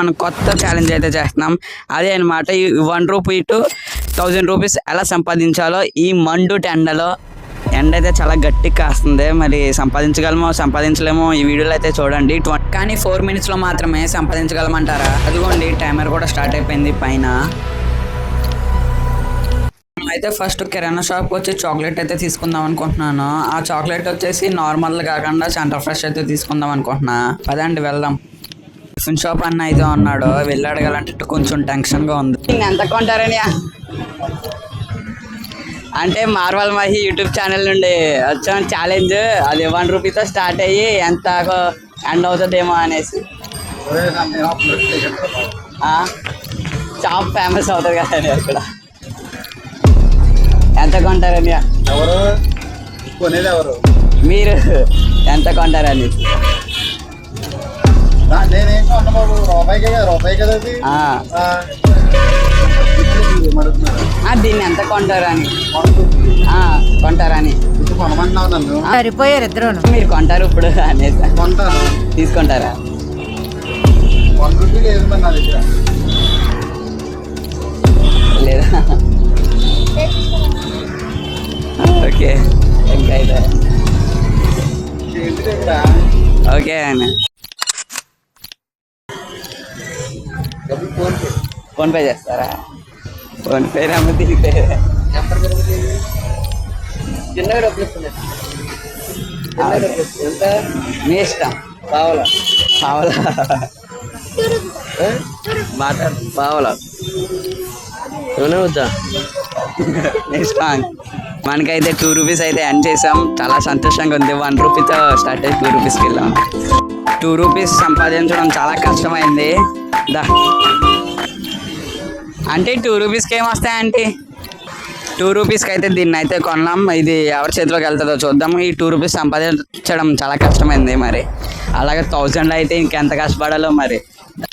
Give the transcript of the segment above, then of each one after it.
మనం కొత్త ఛాలెంజ్ అయితే చేస్తున్నాం. అదే అనమాట, ఈ 1 రూపీ టు 1000 రూపీస్ ఎలా సంపాదించాలో ఈ మండు ఎండలో. ఎండ అయితే చాలా గట్టిగా కాస్తుంది. మరి సంపాదించగలమో సంపాదించలేమో ఈ వీడియోలో అయితే చూడండి. కానీ 4 minutesలో మాత్రమే సంపాదించగలమంటారా? అదిగోండి టైమర్ కూడా స్టార్ట్ అయిపోయింది పైన. అయితే ఫస్ట్ కిరాణా షాప్కి వచ్చి చాక్లెట్ అయితే తీసుకుందాం అనుకుంటున్నాను. ఆ చాక్లెట్ వచ్చేసి నార్మల్ కాకుండా సెంటర్ ఫ్రెష్ అయితే తీసుకుందాం అనుకుంటున్నా. పదండి వెళ్దాం. టిఫిన్ షాప్ అన్న అయితే ఉన్నాడు, వెళ్ళి అడగాలంటే కొంచెం టెన్షన్గా ఉంది. ఎంత కొంటారని అంటే మార్వల్ మహి యూట్యూబ్ ఛానల్ నుండి వచ్చాను ఛాలెంజ్. అది 1 రూపీతో స్టార్ట్ అయ్యి ఎంత ఎండ్ అవుతుందేమో అనేసి. షాప్ ఫేమస్ అవుతుంది కదా అక్కడ. ఎంత కొంటారని మీరు ఎంత కొంటారని? దీన్ని ఎంత కొంటారని కొంటారని సరిపోయారు ఇద్దరు. మీరు కొంటారు ఇప్పుడు అనేసి తీసుకుంటారా? లేదా? ఓకే ఇంకా అయితే ఓకే అండి. ఫోన్పే చేస్తారా? ఫోన్పే నమ్మ తిరిగితే మీ ఇష్టం. పావులా మాట్లాడు. పావులా వద్దా? నెక్స్ట్ మనకైతే 2 రూపీస్ అయితే ఎర్న్ చేసాం. చాలా సంతోషంగా ఉంది. 1 రూపీతో స్టార్ట్ అయ్యి 2 రూపీస్కి వెళ్ళాం. 2 రూపీస్ సంపాదించడం చాలా కష్టమైంది. అంటే 2 రూపీస్కి ఏమొస్తాయంటే 2 రూపీస్కి అయితే దీన్ని అయితే కొన్నాం. ఇది ఎవరి చేతిలోకి వెళ్తుందో చూద్దాం. ఈ 2 రూపీస్ సంపాదించడం చాలా కష్టమైంది. మరి అలాగే 1000 అయితే ఇంకెంత కష్టపడాలో మరి.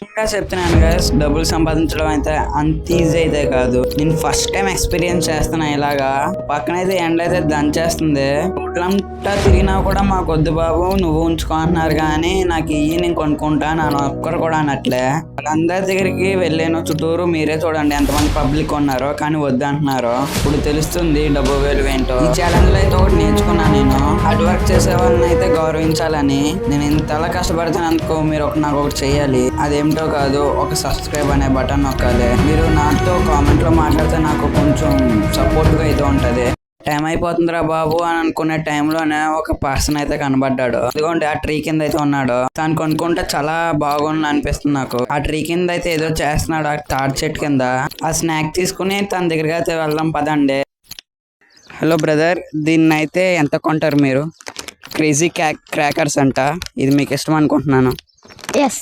ఇంకా చెప్తున్నాను గైస్, డబ్బులు సంపాదించడం అయితే అంత ఈజీ అయితే కాదు. నేను ఫస్ట్ టైం ఎక్స్పీరియన్స్ చేస్తున్నా ఇలాగా. పక్కన అయితే ఎండ అయితే దంచేస్తుంది. అంతా తిరిగినా కూడా మాకు వద్దు బాబు నువ్వు ఉంచుకో అంటున్నారు. కానీ నాకు ఇయ్యి నేను కొనుక్కుంటా నన్ను ఒక్కరు కూడా అనట్లే. వాళ్ళందరి దగ్గరికి వెళ్ళాను. చుట్టూరు మీరే చూడండి ఎంతమంది పబ్లిక్ ఉన్నారో, కానీ వద్దు అంటున్నారు. ఇప్పుడు తెలుస్తుంది డబ్బు విలువ ఏంటో. ఈ ఛాలెంజ్ లో అయితే ఒకటి నేర్చుకున్నాను నేను. హార్డ్ వర్క్ చేసే వాళ్ళని అయితే గౌరవించాలని. నేను ఇంతలా కష్టపడుతున్నందుకు మీరు నాకు ఒకటి చెయ్యాలి. అదేమిటో కాదు, ఒక సబ్స్క్రైబ్ అనే బటన్ నొక్కాలి. మీరు నాతో కామెంట్ లో మాట్లాడితే నాకు కొంచెం సపోర్ట్ గా అయితే ఉంటది. టైం అయిపోతుందిరా బాబు అని అనుకునే టైంలోనే ఒక పర్సన్ అయితే కనబడ్డాడు. అదిగోండి ఆ ట్రీ కింద అయితే ఉన్నాడు. తను కొనుక్కుంటే చాలా బాగుంది అనిపిస్తుంది నాకు. ఆ ట్రీ కింద అయితే ఏదో చేస్తున్నాడు. ఆ తాడి చెట్టు కింద ఆ స్నాక్ తీసుకుని తన దగ్గరికి అయితే వెళ్దాం పదండి. హలో బ్రదర్, దీన్ని అయితే ఎంత కొంటారు మీరు? క్రేజీ క్రాకర్స్ అంట. ఇది మీకు ఇష్టం అనుకుంటున్నాను. ఎస్,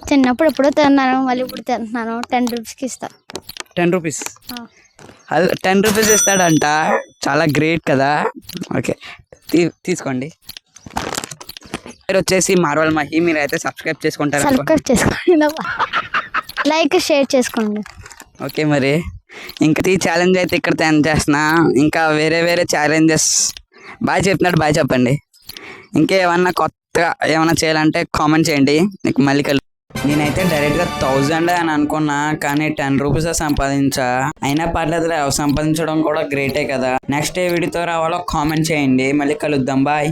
చిన్నప్పుడు ఎప్పుడో తిన్నాను, మళ్ళీ ఇప్పుడు తింటున్నాను. 10 రూపీస్కి ఇస్తా. 10 రూపీస్? 10 రూపీస్ ఇస్తాడంట. చాలా గ్రేట్ కదా. ఓకే తీసుకోండి. మీరు వచ్చేసి మార్వల్ మహి. మీరు అయితే సబ్స్క్రైబ్ చేసుకుంటారు. సబ్స్క్రైబ్ చేసుకోండి, లైక్ షేర్ చేసుకోండి. ఓకే మరి ఇంకా ఈ ఛాలెంజ్ అయితే ఇక్కడ ఎండ్ చేస్తున్నా. ఇంకా వేరే ఛాలెంజెస్ బాయ్ చెప్తున్నాడు. బాయ్ చెప్పండి. ఇంకేమన్నా కొత్తగా ఏమైనా చేయాలంటే కామెంట్ చేయండి. నీకు మళ్ళీ నేనైతే డైరెక్ట్గా 1000 అని అనుకున్నా, కానీ 10 రూపీస్ సంపాదించా. అయినా పర్లేదులే, సంపాదించడం కూడా గ్రేటే కదా. నెక్స్ట్ ఏ వీడియోతో రావాలో కామెంట్ చేయండి. మళ్ళీ కలుద్దాం. బాయ్.